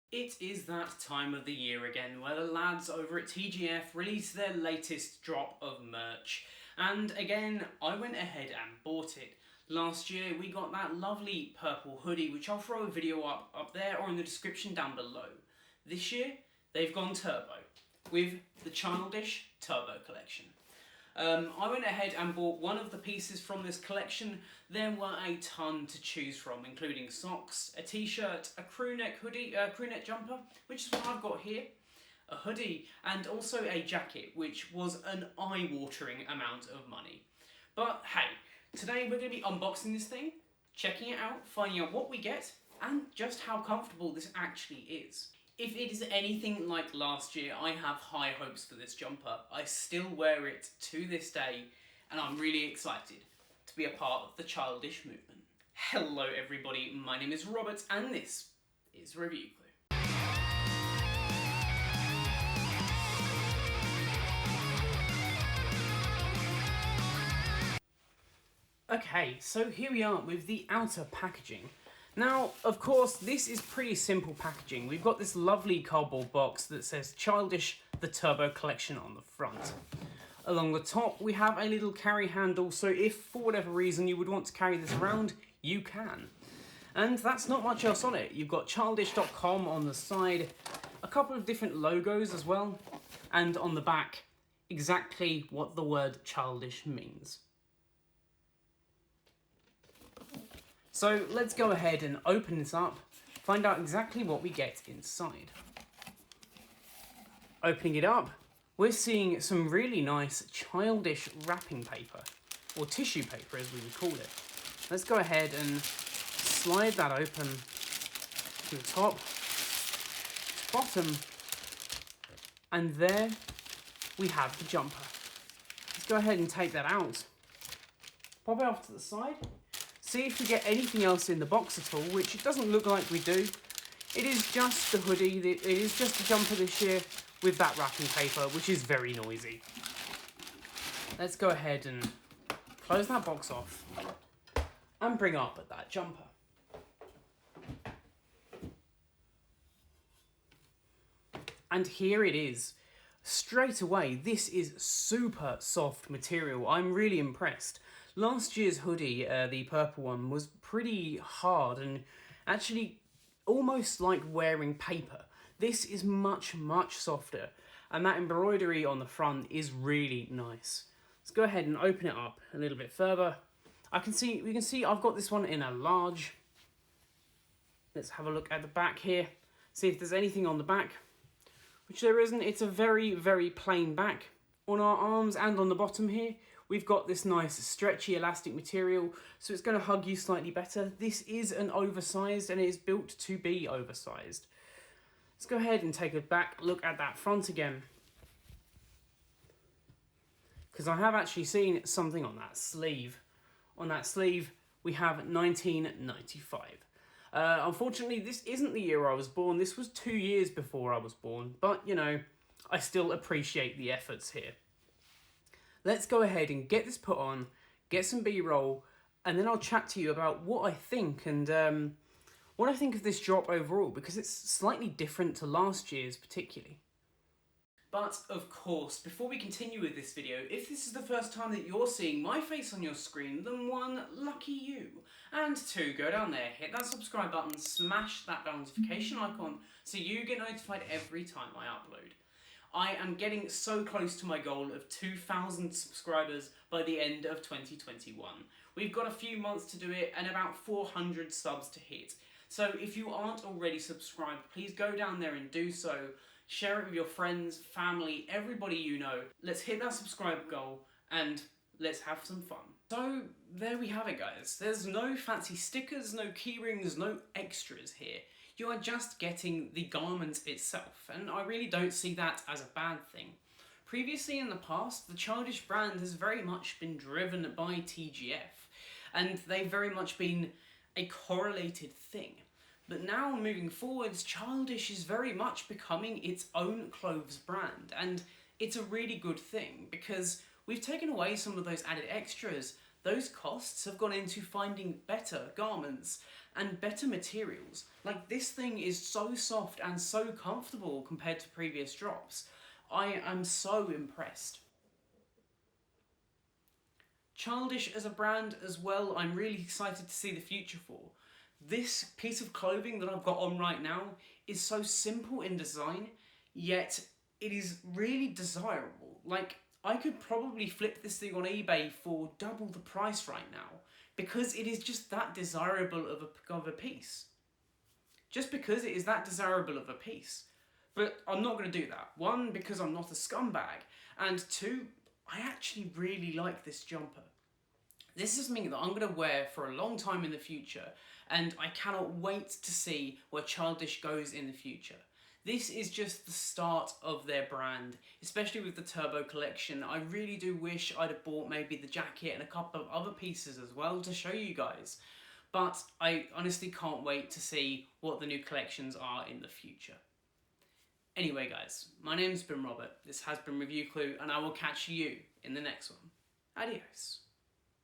It is that time of the year again where the lads over at TGF release their latest drop of merch. And again, I went ahead and bought it. Last year we got that lovely purple hoodie, which I'll throw a video up there or in the description down below. This year, they've gone turbo with the Childish Turbo Collection. I went ahead and bought one of the pieces from this collection. There were a ton to choose from, including socks, a t-shirt, a crewneck hoodie, crewneck jumper, which is what I've got here, a hoodie, and also a jacket, which was an eye-watering amount of money. But hey, today we're going to be unboxing this thing, checking it out, finding out what we get, and just how comfortable this actually is. If it is anything like last year, I have high hopes for this jumper. I still wear it to this day, and I'm really excited to be a part of the Childish movement. Hello everybody, my name is Robert, and this is Review Clue. Okay, so here we are with the outer packaging. Now, of course, this is pretty simple packaging. We've got this lovely cardboard box that says Childish the Turbo Collection on the front. Along the top, we have a little carry handle, so if for whatever reason you would want to carry this around, you can. And that's not much else on it. You've got childish.com on the side, a couple of different logos as well, and on the back, exactly what the word childish means. So let's go ahead and open this up, find out exactly what we get inside. Opening it up, we're seeing some really nice Childish wrapping paper, or tissue paper as we would call it. Let's go ahead and slide that open to the top, bottom, and there we have the jumper. Let's go ahead and take that out, pop it off to the side. See if we get anything else in the box at all, which it doesn't look like we do. It is just the hoodie, it is just the jumper this year with that wrapping paper, which is very noisy. Let's go ahead and close that box off and bring up that jumper. And here it is. Straight away, this is super soft material. I'm really impressed. Last year's hoodie, the purple one, was pretty hard and actually almost like wearing paper. This is much, much softer, and that embroidery on the front is really nice. Let's go ahead and open it up a little bit further. We can see I've got this one in a large. Let's have a look at the back here, see if there's anything on the back, which there isn't. It's a very, very plain back. On our arms and on the bottom here, we've got this nice stretchy elastic material, so it's going to hug you slightly better. This is an oversized and it is built to be oversized. Let's go ahead and take a back look at that front again, because I have actually seen something on that sleeve. On that sleeve, we have 1995. Unfortunately, this isn't the year I was born. This was 2 years before I was born, but you know, I still appreciate the efforts here. Let's go ahead and get this put on, get some B-roll, and then I'll chat to you about what I think and what I think of this drop overall, because it's slightly different to last year's particularly. But of course, before we continue with this video, if this is the first time that you're seeing my face on your screen, then 1, lucky you. And 2, go down there, hit that subscribe button, smash that bell notification icon so you get notified every time I upload. I am getting so close to my goal of 2,000 subscribers by the end of 2021. We've got a few months to do it and about 400 subs to hit. So if you aren't already subscribed, please go down there and do so. Share it with your friends, family, everybody you know. Let's hit that subscribe goal and let's have some fun. So there we have it, guys. There's no fancy stickers, no keyrings, no extras here. You are just getting the garment itself, and I really don't see that as a bad thing. Previously in the past, the Childish brand has very much been driven by TGF, and they've very much been a correlated thing. But now, moving forwards, Childish is very much becoming its own clothes brand, and it's a really good thing, because we've taken away some of those added extras. Those costs have gone into finding better garments, and better materials. Like, this thing is so soft and so comfortable compared to previous drops. I am so impressed. Childish as a brand as well, I'm really excited to see the future for. This piece of clothing that I've got on right now is so simple in design, yet it is really desirable. Like, I could probably flip this thing on eBay for double the price right now, because it is just that desirable of a piece. Just because it is that desirable of a piece. But I'm not going to do that. One, because I'm not a scumbag, and two, I actually really like this jumper. This is something that I'm going to wear for a long time in the future, and I cannot wait to see where Childish goes in the future. This is just the start of their brand, especially with the Turbo collection. I really do wish I'd have bought maybe the jacket and a couple of other pieces as well to show you guys. But I honestly can't wait to see what the new collections are in the future. Anyway guys, my name's been Robert, this has been Review Clue, and I will catch you in the next one. Adios.